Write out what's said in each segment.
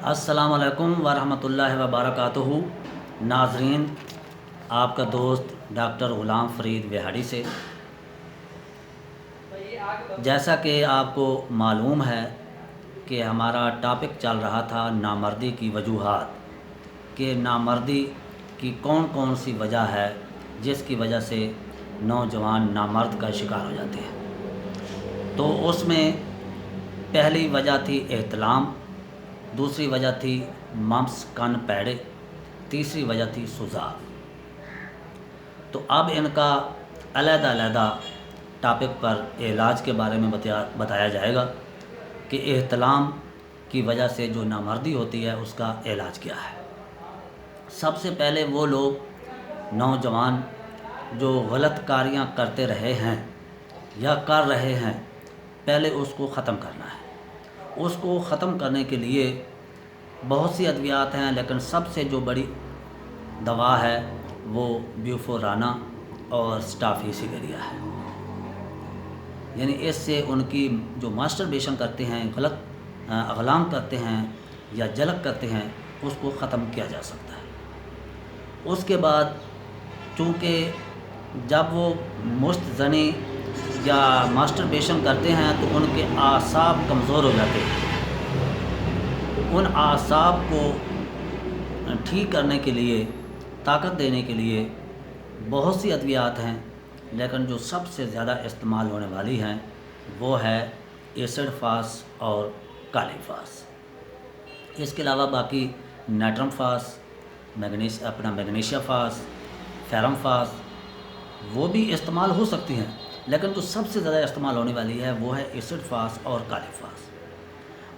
अस्सलाम वालेकुम वरहमतुल्लाहि वबरकातुहू। नाज़रीन, आपका दोस्त डॉक्टर ग़ुलाम फ़रीद विहाड़ी से। जैसा कि आपको मालूम है कि हमारा टॉपिक चल रहा था नामर्दी की वजूहात, कि नामर्दी की कौन कौन सी वजह है जिसकी वजह से नौजवान नामर्द का शिकार हो जाते हैं। तो उसमें पहली वजह थी एहतलाम, दूसरी वजह थी मम्स कन पैड़े, तीसरी वजह थी सुझाव। तो अब इनका अलग-अलग टॉपिक पर इलाज के बारे में बताया जाएगा कि एहतलाम की वजह से जो नामर्दी होती है उसका इलाज क्या है। सबसे पहले वो लोग नौजवान जो गलत कारियाँ करते रहे हैं या कर रहे हैं, पहले उसको ख़त्म करना है। उसको ख़त्म करने के लिए बहुत सी अद्वियात हैं, लेकिन सबसे जो बड़ी दवा है वो ब्यूफोराना और स्टाफिसिगेरिया है। यानी इससे उनकी जो मास्टरबेशन करते हैं, गलत अगलाम करते हैं या जलक करते हैं, उसको ख़त्म किया जा सकता है। उसके बाद चूँकि जब वो मुस्तज़नी या मास्टरबेशन करते हैं तो उनके आसाब कमज़ोर हो जाते हैं। उन आसाब को ठीक करने के लिए, ताकत देने के लिए बहुत सी अद्वियात हैं, लेकिन जो सबसे ज़्यादा इस्तेमाल होने वाली हैं वो है एसिड फास और काली फास। इसके अलावा बाकी नाइट्रम फास, मैग्नीशिया फास, फेरम फास वो भी इस्तेमाल हो सकती हैं, लेकिन जो सबसे ज़्यादा इस्तेमाल होने वाली है वो है एसिड फास और काली फास।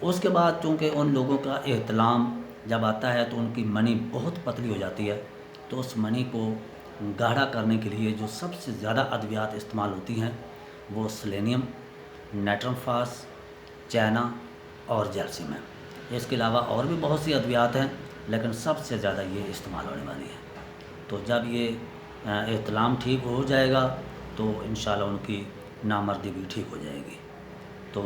उसके बाद चूँकि उन लोगों का एहतलाम जब आता है तो उनकी मनी बहुत पतली हो जाती है, तो उस मनी को गाढ़ा करने के लिए जो सबसे ज़्यादा अद्वियात इस्तेमाल होती हैं वो सेलेनियम, नाइट्रम फास, चाइना और जैल्सियम है। इसके अलावा और भी बहुत सी अद्वियात हैं, लेकिन सबसे ज़्यादा ये इस्तेमाल होने वाली है। तो जब ये एहतलाम ठीक हो जाएगा तो इंशाल्लाह उनकी नामर्दी भी ठीक हो जाएगी। तो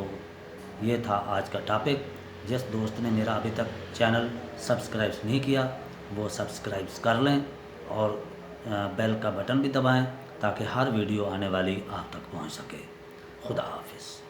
ये था आज का टॉपिक। जिस दोस्त ने मेरा अभी तक चैनल सब्सक्राइब नहीं किया वो सब्सक्राइब कर लें और बेल का बटन भी दबाएं ताकि हर वीडियो आने वाली आप तक पहुंच सके। खुदा हाफिज़।